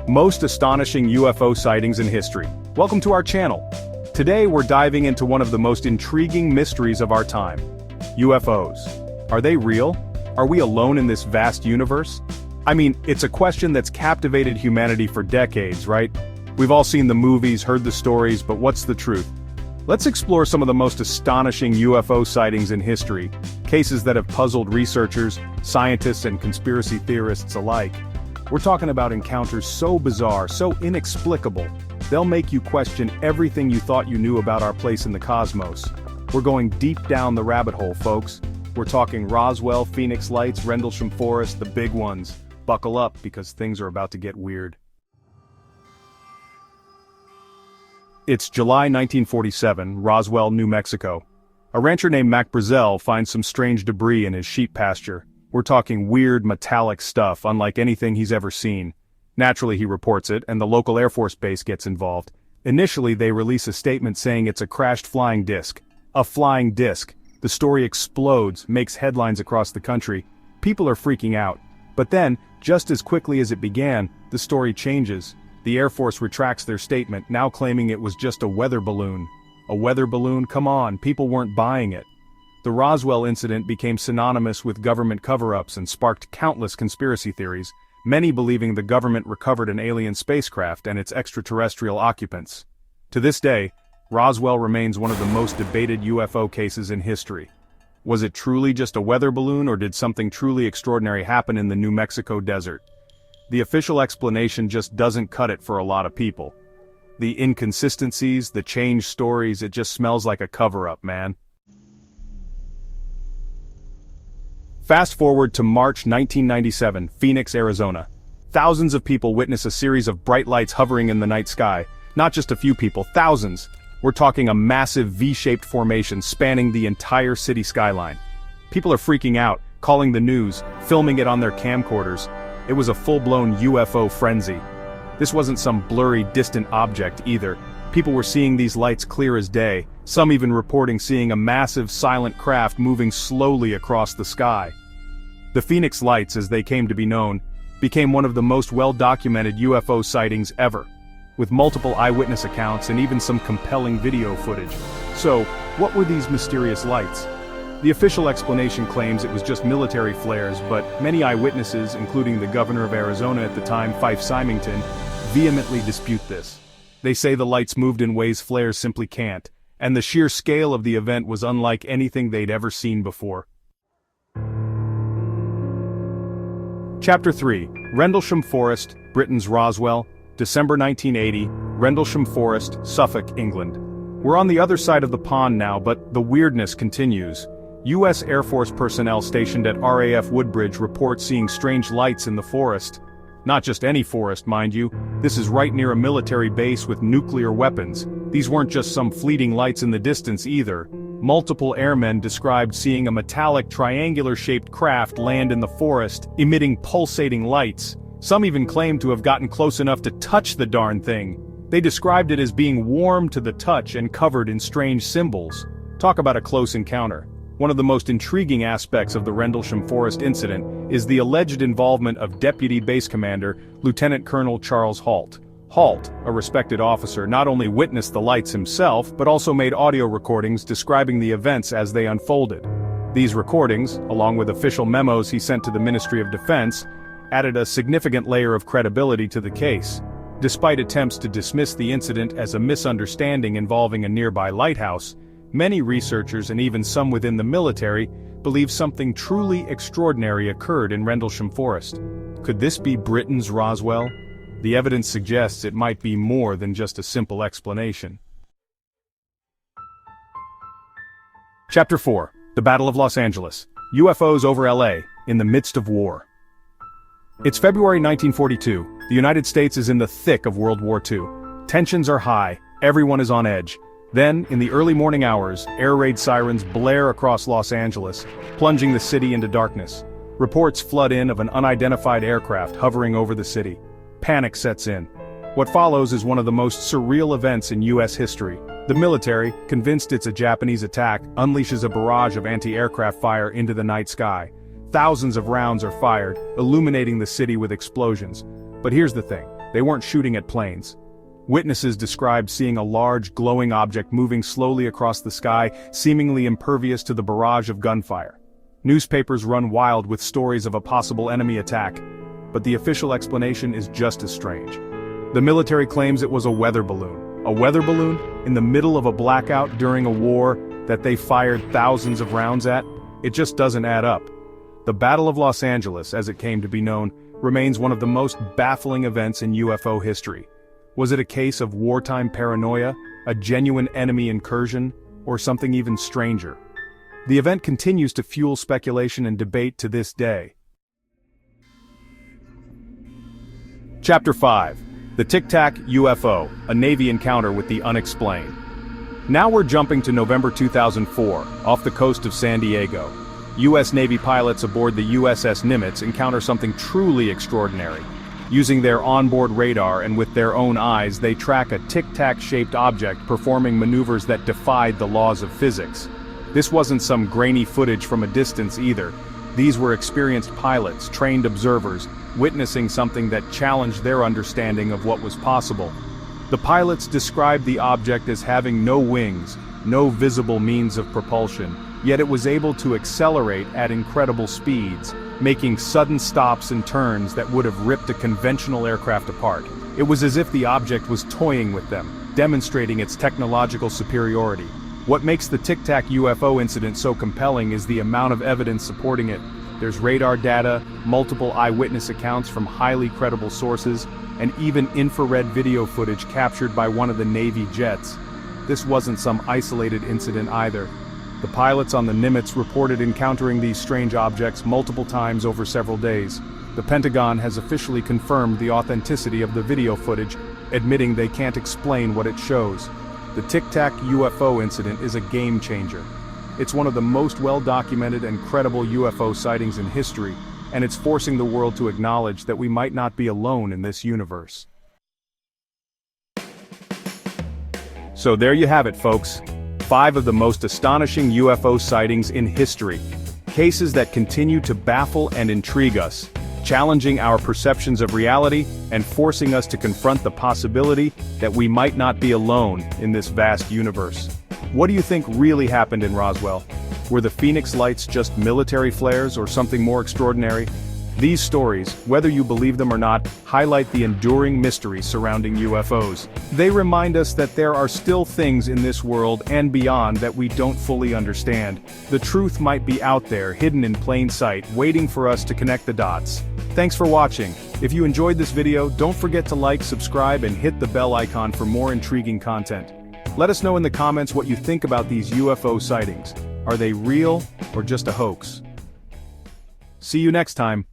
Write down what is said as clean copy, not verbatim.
Most astonishing UFO sightings in history. Welcome to our channel. Today we're diving into one of the most intriguing mysteries of our time. UFOs. Are they real? Are we alone in this vast universe? I mean, it's a question that's captivated humanity for decades, right? We've all seen the movies, heard the stories, but what's the truth? Let's explore some of the most astonishing UFO sightings in history, cases that have puzzled researchers, scientists, and conspiracy theorists alike. We're talking about encounters so bizarre, so inexplicable, they'll make you question everything you thought you knew about our place in the cosmos. We're going deep down the rabbit hole, folks. We're talking Roswell, Phoenix Lights, Rendlesham Forest, the big ones. Buckle up, because things are about to get weird. It's July 1947, Roswell, New Mexico. A rancher named Mac Brazel finds some strange debris in his sheep pasture. We're talking weird metallic stuff unlike anything he's ever seen. Naturally he reports it, and the local Air Force base gets involved. Initially they release a statement saying it's a crashed flying disc. A flying disc. The story explodes, makes headlines across the country. People are freaking out. But then, just as quickly as it began, the story changes. The Air Force retracts their statement, now claiming it was just a weather balloon. A weather balloon? Come on, people weren't buying it. The Roswell incident became synonymous with government cover-ups and sparked countless conspiracy theories, many believing the government recovered an alien spacecraft and its extraterrestrial occupants. To this day, Roswell remains one of the most debated UFO cases in history. Was it truly just a weather balloon, or did something truly extraordinary happen in the New Mexico desert? The official explanation just doesn't cut it for a lot of people. The inconsistencies, the changed stories, it just smells like a cover-up, man. Fast forward to March 1997, Phoenix, Arizona. Thousands of people witness a series of bright lights hovering in the night sky. Not just a few people, thousands. We're talking a massive V-shaped formation spanning the entire city skyline. People are freaking out, calling the news, filming it on their camcorders. It was a full-blown UFO frenzy. This wasn't some blurry, distant object either. People were seeing these lights clear as day, some even reporting seeing a massive silent craft moving slowly across the sky. The Phoenix Lights, as they came to be known, became one of the most well-documented UFO sightings ever, with multiple eyewitness accounts and even some compelling video footage. So, what were these mysterious lights? The official explanation claims it was just military flares, but many eyewitnesses, including the governor of Arizona at the time, Fife Symington, vehemently dispute this. They say the lights moved in ways flares simply can't, and the sheer scale of the event was unlike anything they'd ever seen before. Chapter 3. Rendlesham Forest, Britain's Roswell, December 1980, Rendlesham Forest, Suffolk, England. We're on the other side of the pond now, but the weirdness continues. U.S. Air Force personnel stationed at RAF Woodbridge report seeing strange lights in the forest. Not just any forest, mind you. This is right near a military base with nuclear weapons. These weren't just some fleeting lights in the distance either. Multiple airmen described seeing a metallic triangular-shaped craft land in the forest, emitting pulsating lights. Some even claimed to have gotten close enough to touch the darn thing. They described it as being warm to the touch and covered in strange symbols. Talk about a close encounter. One of the most intriguing aspects of the Rendlesham Forest incident is the alleged involvement of Deputy Base Commander Lieutenant Colonel Charles Halt. Halt, a respected officer, not only witnessed the lights himself, but also made audio recordings describing the events as they unfolded. These recordings, along with official memos he sent to the Ministry of Defense, added a significant layer of credibility to the case. Despite attempts to dismiss the incident as a misunderstanding involving a nearby lighthouse, many researchers and even some within the military believe something truly extraordinary occurred in Rendlesham Forest. Could this be Britain's Roswell? The evidence suggests it might be more than just a simple explanation. Chapter 4. The Battle of Los Angeles. UFOs over LA, in the midst of war. It's February 1942. The United States is in the thick of World War II. Tensions are high, everyone is on edge. Then, in the early morning hours, air raid sirens blare across Los Angeles, plunging the city into darkness. Reports flood in of an unidentified aircraft hovering over the city. Panic sets in. What follows is one of the most surreal events in U.S. history. The military, convinced it's a Japanese attack, unleashes a barrage of anti-aircraft fire into the night sky. Thousands of rounds are fired, illuminating the city with explosions. But here's the thing. They weren't shooting at planes. Witnesses described seeing a large, glowing object moving slowly across the sky, seemingly impervious to the barrage of gunfire. Newspapers run wild with stories of a possible enemy attack, but the official explanation is just as strange. The military claims it was a weather balloon. A weather balloon? In the middle of a blackout during a war that they fired thousands of rounds at? It just doesn't add up. The Battle of Los Angeles, as it came to be known, remains one of the most baffling events in UFO history. Was it a case of wartime paranoia, a genuine enemy incursion, or something even stranger? The event continues to fuel speculation and debate to this day. Chapter 5. The Tic Tac UFO, a Navy encounter with the unexplained. Now we're jumping to November 2004, off the coast of San Diego. U.S. Navy pilots aboard the USS Nimitz encounter something truly extraordinary. Using their onboard radar and with their own eyes, they track a tic-tac-shaped object performing maneuvers that defied the laws of physics. This wasn't some grainy footage from a distance either. These were experienced pilots, trained observers, witnessing something that challenged their understanding of what was possible. The pilots described the object as having no wings, no visible means of propulsion, yet it was able to accelerate at incredible speeds, making sudden stops and turns that would have ripped a conventional aircraft apart. It was as if the object was toying with them, demonstrating its technological superiority. What makes the Tic Tac UFO incident so compelling is the amount of evidence supporting it. There's radar data, multiple eyewitness accounts from highly credible sources, and even infrared video footage captured by one of the Navy jets. This wasn't some isolated incident either. The pilots on the Nimitz reported encountering these strange objects multiple times over several days. The Pentagon has officially confirmed the authenticity of the video footage, admitting they can't explain what it shows. The Tic Tac UFO incident is a game changer. It's one of the most well-documented and credible UFO sightings in history, and it's forcing the world to acknowledge that we might not be alone in this universe. So there you have it, folks. 5 of the most astonishing UFO sightings in history. Cases that continue to baffle and intrigue us, challenging our perceptions of reality and forcing us to confront the possibility that we might not be alone in this vast universe. What do you think really happened in Roswell? Were the Phoenix Lights just military flares or something more extraordinary? These stories, whether you believe them or not, highlight the enduring mystery surrounding UFOs. They remind us that there are still things in this world and beyond that we don't fully understand. The truth might be out there, hidden in plain sight, waiting for us to connect the dots. Thanks for watching. If you enjoyed this video, don't forget to like, subscribe, and hit the bell icon for more intriguing content. Let us know in the comments what you think about these UFO sightings. Are they real or just a hoax? See you next time.